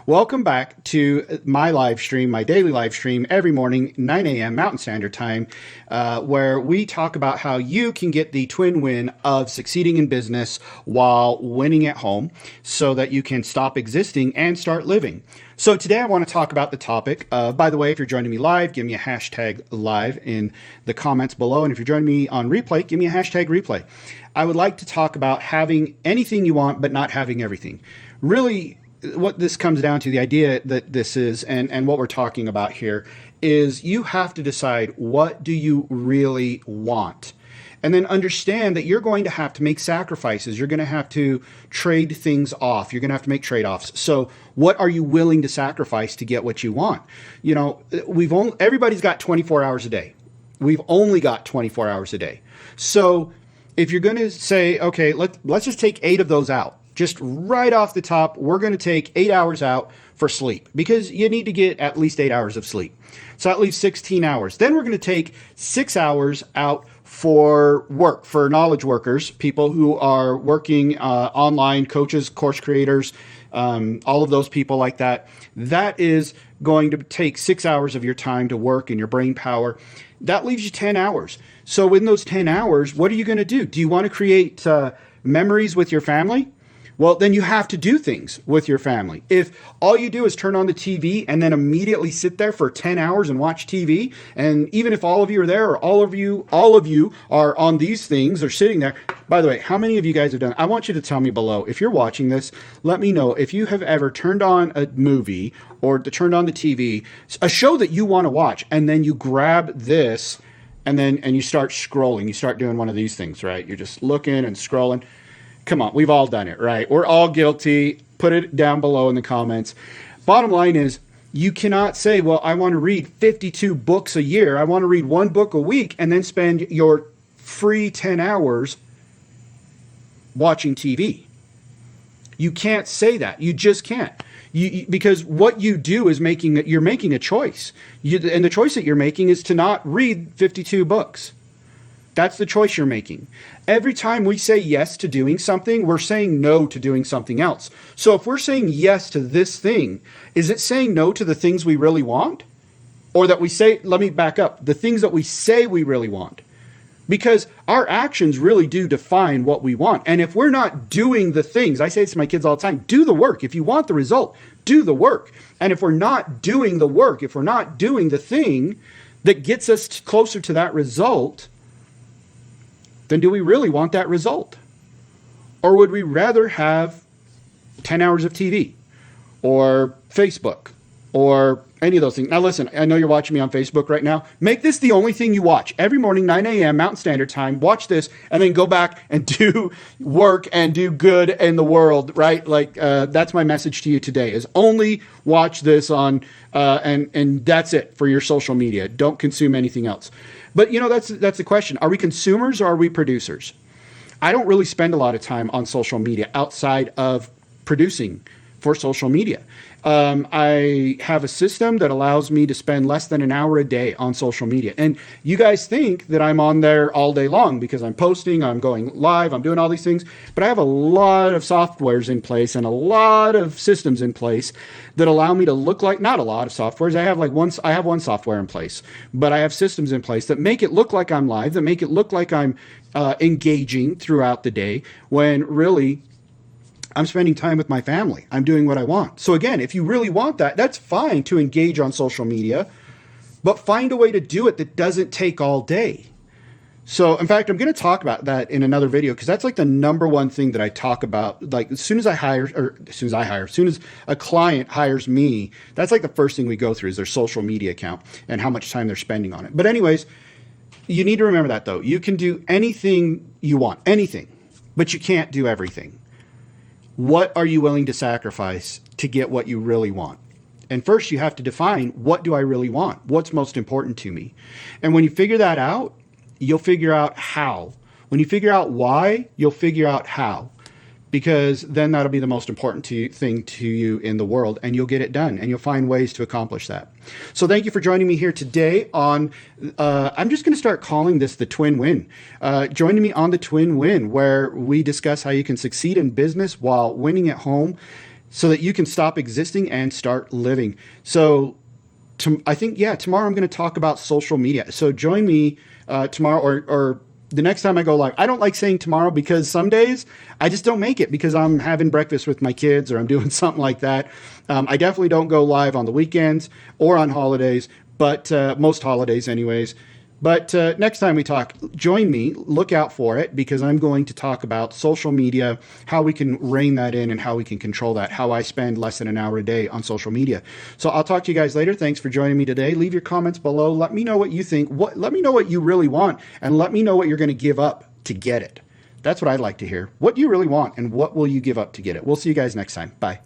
Welcome back to my live stream, my daily live stream every morning, 9 a.m. Mountain Standard Time, where we talk about how you can get the twin win of succeeding in business while winning at home so that you can stop existing and start living. So today I want to talk about the topic. By the way, if you're joining me live, give me a hashtag live in the comments below. And if you're joining me on replay, give me a hashtag replay. I would like to talk about having anything you want, but not having everything. Really, what this comes down to, the idea that this is, and what we're talking about here, is you have to decide, what do you really want? And then understand that you're going to have to make sacrifices. You're going to have to trade things off. You're going to have to make trade-offs. So what are you willing to sacrifice to get what you want? You know, everybody's got 24 hours a day. We've only got 24 hours a day. So if you're going to say, okay, let's just take 8 of those out. Just right off the top, we're going to take 8 hours out for sleep because you need to get at least 8 hours of sleep. So that leaves 16 hours. Then we're going to take 6 hours out for work, for knowledge workers, people who are working online, coaches, course creators, all of those people like that. That is going to take 6 hours of your time to work and your brain power. That leaves you 10 hours. So in those 10 hours, what are you going to do? Do you want to create memories with your family? Well, then you have to do things with your family. If all you do is turn on the TV and then immediately sit there for 10 hours and watch TV, and even if all of you are there or all of you are on these things or sitting there, by the way, how many of you guys have done? I want you to tell me below. If you're watching this, let me know if you have ever turned on a movie or turned on the TV, a show that you want to watch, and then you grab this and you start scrolling. You start doing one of these things, right? You're just looking and scrolling. Come on, we've all done it, right? We're all guilty. Put it down below in the comments. Bottom line is, you cannot say, well, I want to read 52 books a year. I want to read 1 book a week and then spend your free 10 hours watching TV. You can't say that. You just can't. Because what you do is you're making a choice. And the choice that you're making is to not read 52 books. That's the choice you're making. Every time we say yes to doing something, we're saying no to doing something else. So if we're saying yes to this thing, is it saying no to the things we really want? Or that we say, let me back up, the things that we say we really want? Because our actions really do define what we want. And if we're not doing the things, I say this to my kids all the time, do the work. If you want the result, do the work. And if we're not doing the work, if we're not doing the thing that gets us closer to that result, then do we really want that result? Or would we rather have 10 hours of TV or Facebook or any of those things? Now listen, I know you're watching me on Facebook right now. Make this the only thing you watch. Every morning, 9 a.m. Mountain Standard Time, watch this and then go back and do work and do good in the world, right? Like that's my message to you today, is only watch this on, and that's it for your social media. Don't consume anything else. But, you know, that's the question. Are we consumers or are we producers? I don't really spend a lot of time on social media outside of producing for social media. I have a system that allows me to spend less than an hour a day on social media. And you guys think that I'm on there all day long because I'm posting, I'm going live, I'm doing all these things. But I have a lot of softwares in place and a lot of systems in place that allow me to look like, not a lot of softwares. I have one software in place, but I have systems in place that make it look like I'm live, that make it look like I'm engaging throughout the day, when really I'm spending time with my family. I'm doing what I want. So again, if you really want that, that's fine to engage on social media, but find a way to do it that doesn't take all day. So in fact, I'm going to talk about that in another video, because that's like the number one thing that I talk about. Like as soon as a client hires me, that's like the first thing we go through is their social media account and how much time they're spending on it. But anyways, you need to remember that though. You can do anything you want, anything, but you can't do everything. What are you willing to sacrifice to get what you really want? And first you have to define, what do I really want? What's most important to me? And when you figure that out, you'll figure out how. When you figure out why, you'll figure out how. Because then that'll be the most important thing to you in the world, and you'll get it done, and you'll find ways to accomplish that. So thank you for joining me here today on, I'm just going to start calling this the Twin Win. Joining me on the Twin Win, where we discuss how you can succeed in business while winning at home, so that you can stop existing and start living. So I think, yeah, tomorrow I'm going to talk about social media. So join me tomorrow or the next time I go live. I don't like saying tomorrow because some days I just don't make it because I'm having breakfast with my kids or I'm doing something like that. I definitely don't go live on the weekends or on holidays, but most holidays anyways. But next time we talk, join me, look out for it, because I'm going to talk about social media, how we can rein that in and how we can control that, how I spend less than an hour a day on social media. So I'll talk to you guys later. Thanks for joining me today. Leave your comments below. Let me know what you think. Let me know what you really want, and let me know what you're going to give up to get it. That's what I'd like to hear. What do you really want, and what will you give up to get it? We'll see you guys next time. Bye.